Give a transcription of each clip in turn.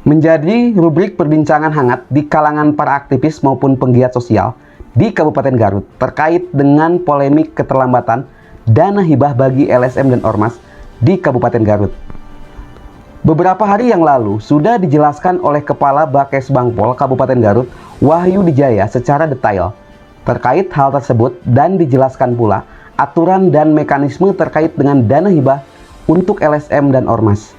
menjadi rubrik perbincangan hangat di kalangan para aktivis maupun penggiat sosial di Kabupaten Garut terkait dengan polemik keterlambatan dana hibah bagi LSM dan Ormas di Kabupaten Garut. Beberapa hari yang lalu sudah dijelaskan oleh Kepala Bakes Bangpol Kabupaten Garut, Wahyu Dijaya, secara detail terkait hal tersebut dan dijelaskan pula aturan dan mekanisme terkait dengan dana hibah untuk LSM dan Ormas.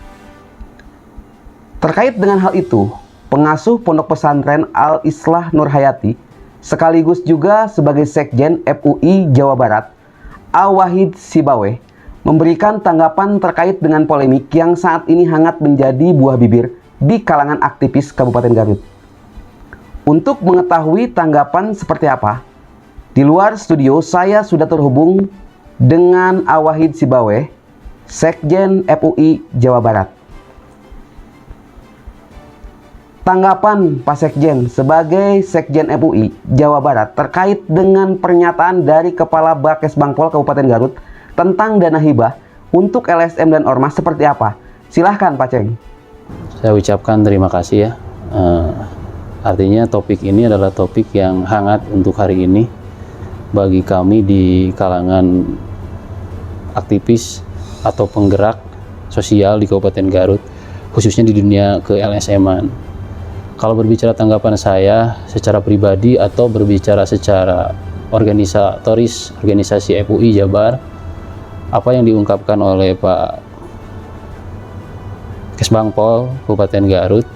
Terkait dengan hal itu, pengasuh Pondok Pesantren Al-Islah Nur Hayati sekaligus juga sebagai Sekjen FUI Jawa Barat, Awahid Sibaweh, memberikan tanggapan terkait dengan polemik yang saat ini hangat menjadi buah bibir di kalangan aktivis Kabupaten Garut. Untuk mengetahui tanggapan seperti apa, di luar studio saya sudah terhubung dengan Awahid Sibaweh, Sekjen FUI Jawa Barat. Tanggapan Pak Sekjen sebagai Sekjen FUI Jawa Barat terkait dengan pernyataan dari Kepala Bakes Bangpol Kabupaten Garut tentang dana hibah untuk LSM dan Ormas seperti apa? Silahkan Pak Ceng. Saya ucapkan terima kasih ya. Artinya topik ini adalah topik yang hangat untuk hari ini bagi kami di kalangan aktivis atau penggerak sosial di Kabupaten Garut, khususnya di dunia ke-LSM-an. Kalau berbicara tanggapan saya secara pribadi atau berbicara secara organisatoris organisasi FUI Jabar, apa yang diungkapkan oleh Pak Kesbangpol Kabupaten Garut,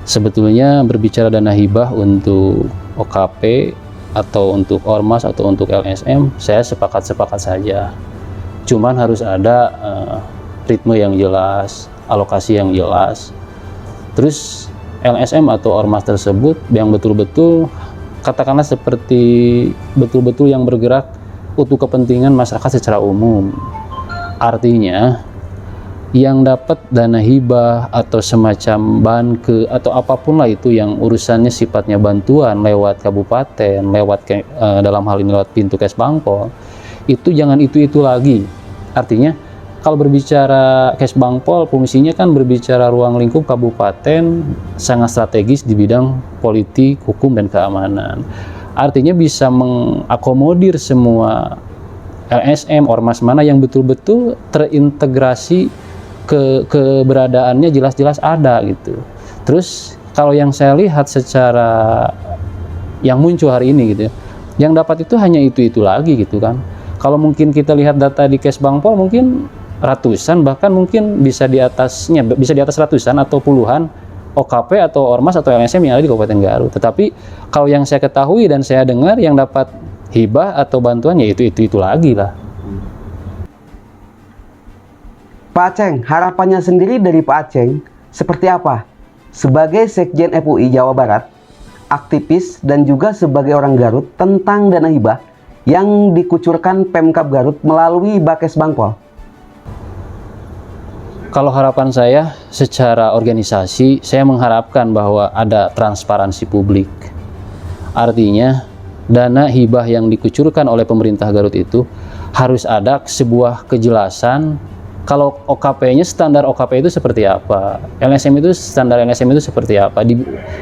sebetulnya berbicara dana hibah untuk OKP atau untuk Ormas atau untuk LSM, saya sepakat-sepakat saja. Cuman harus ada ritme yang jelas, alokasi yang jelas. Terus LSM atau Ormas tersebut yang betul-betul katakanlah seperti betul-betul yang bergerak untuk kepentingan masyarakat secara umum. Artinya yang dapat dana hibah atau semacam banke atau apapun lah itu yang urusannya sifatnya bantuan lewat kabupaten, lewat dalam hal ini lewat pintu Kesbangpol, itu jangan itu lagi. Artinya kalau berbicara Kesbangpol, fungsinya kan berbicara ruang lingkup kabupaten sangat strategis di bidang politik, hukum, dan keamanan. Artinya bisa mengakomodir semua LSM, Ormas mana yang betul-betul terintegrasi, keberadaannya jelas-jelas ada gitu. Terus kalau yang saya lihat secara yang muncul hari ini gitu, yang dapat itu hanya itu lagi gitu kan. Kalau mungkin kita lihat data di Kesbangpol mungkin ratusan, bahkan mungkin bisa di atasnya, bisa di atas ratusan atau puluhan OKP atau Ormas atau LSM yang ada di Kabupaten Garut. Tetapi kalau yang saya ketahui dan saya dengar yang dapat hibah atau bantuan ya itu lagi lah. Pak Aceng, harapannya sendiri dari Pak Aceng seperti apa? Sebagai Sekjen FUI Jawa Barat, aktivis dan juga sebagai orang Garut tentang dana hibah yang dikucurkan Pemkab Garut melalui Bakes Bangpol. Kalau harapan saya secara organisasi, saya mengharapkan bahwa ada transparansi publik. Artinya, dana hibah yang dikucurkan oleh pemerintah Garut itu harus ada sebuah kejelasan. Kalau OKP-nya, standar OKP itu seperti apa, LSM itu standar LSM itu seperti apa.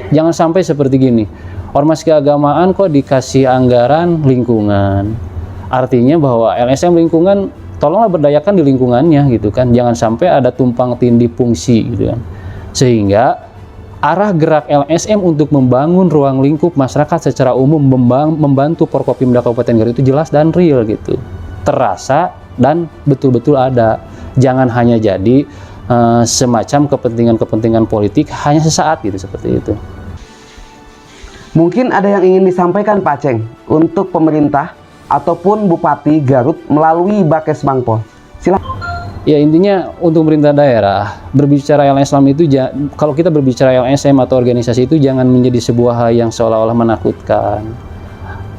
Jangan sampai seperti gini, Ormas keagamaan kok dikasih anggaran lingkungan. Artinya bahwa LSM lingkungan, tolonglah berdayakan di lingkungannya gitu kan, jangan sampai ada tumpang tindih fungsi gitu kan. Sehingga arah gerak LSM untuk membangun ruang lingkup masyarakat secara umum, membantu Forkopimda Kabupaten Garut itu jelas dan real gitu, terasa dan betul-betul ada. Jangan hanya jadi semacam kepentingan politik hanya sesaat gitu, seperti itu. Mungkin ada yang ingin disampaikan Pak Aceng untuk pemerintah ataupun Bupati Garut melalui Bakes Bangpol. Silakan. Ya, intinya untuk pemerintah daerah berbicara LSM itu, kalau kita berbicara LSM atau organisasi itu jangan menjadi sebuah hal yang seolah-olah menakutkan,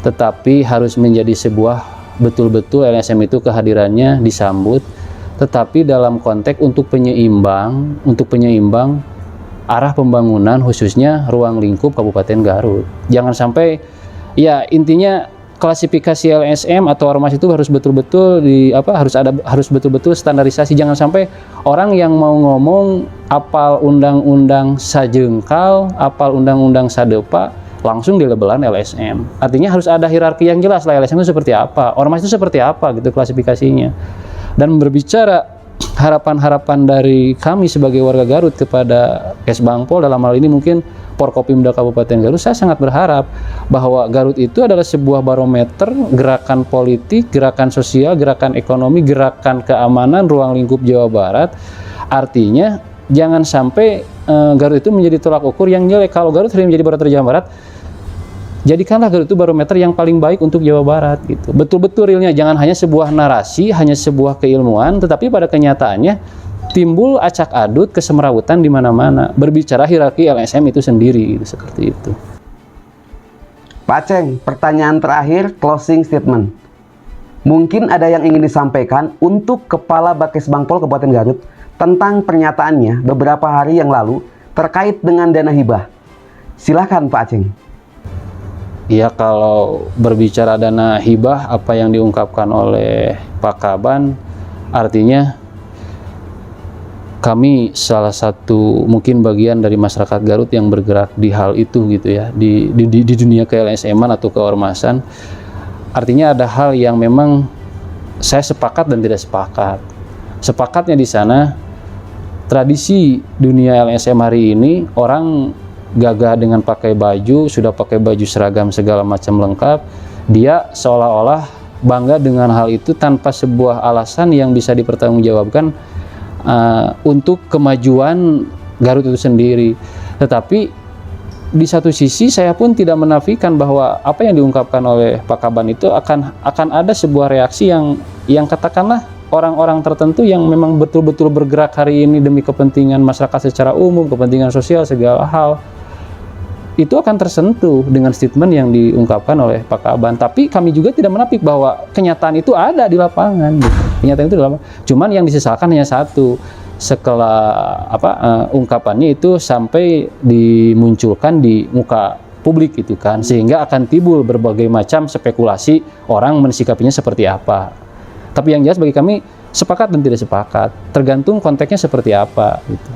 tetapi harus menjadi sebuah betul-betul LSM itu kehadirannya disambut, tetapi dalam konteks untuk penyeimbang arah pembangunan khususnya ruang lingkup Kabupaten Garut. Jangan sampai, ya intinya klasifikasi LSM atau ormas itu harus betul-betul harus betul-betul standarisasi. Jangan sampai orang yang mau ngomong apal undang-undang sajengkal, apal undang-undang sadepa langsung dilabelan LSM. Artinya harus ada hierarki yang jelas lah, LSM itu seperti apa, ormas itu seperti apa gitu klasifikasinya. Dan berbicara harapan-harapan dari kami sebagai warga Garut kepada Kesbangpol, dalam hal ini mungkin Forkopimda Kabupaten Garut, saya sangat berharap bahwa Garut itu adalah sebuah barometer gerakan politik, gerakan sosial, gerakan ekonomi, gerakan keamanan ruang lingkup Jawa Barat. Artinya jangan sampai Garut itu menjadi tolak ukur yang jelek. Kalau Garut sering menjadi barometer Jawa Barat, jadikanlah Garut itu barometer yang paling baik untuk Jawa Barat gitu. Betul-betul realnya, jangan hanya sebuah narasi, hanya sebuah keilmuan, tetapi pada kenyataannya timbul acak adut kesemrawutan di mana-mana. Berbicara hierarki LSM itu sendiri gitu, seperti itu. Pak Aceng, pertanyaan terakhir, closing statement. Mungkin ada yang ingin disampaikan untuk Kepala Bakesbangpol Kabupaten Garut tentang pernyataannya beberapa hari yang lalu terkait dengan dana hibah. Silahkan Pak Aceng. Ya, kalau berbicara dana hibah, apa yang diungkapkan oleh Pak Kaban, artinya kami salah satu mungkin bagian dari masyarakat Garut yang bergerak di hal itu gitu ya, di dunia ke-LSM-an atau keormasan. Artinya ada hal yang memang saya sepakat dan tidak sepakat. Sepakatnya di sana, tradisi dunia LSM hari ini, orang gagah dengan pakai baju, sudah pakai baju seragam segala macam lengkap, dia seolah-olah bangga dengan hal itu tanpa sebuah alasan yang bisa dipertanggungjawabkan untuk kemajuan Garut itu sendiri. Tetapi di satu sisi saya pun tidak menafikan bahwa apa yang diungkapkan oleh Pak Kaban itu akan ada sebuah reaksi yang katakanlah orang-orang tertentu yang memang betul-betul bergerak hari ini demi kepentingan masyarakat secara umum, kepentingan sosial segala hal, itu akan tersentuh dengan statement yang diungkapkan oleh Pak Kaban. Tapi kami juga tidak menapik bahwa kenyataan itu ada di lapangan gitu. Kenyataan itu di lapangan. Cuman yang disesalkan hanya satu, setelah ungkapannya itu sampai dimunculkan di muka publik gitu kan, sehingga akan timbul berbagai macam spekulasi orang mensikapinya seperti apa. Tapi yang jelas bagi kami sepakat dan tidak sepakat, tergantung konteksnya seperti apa gitu.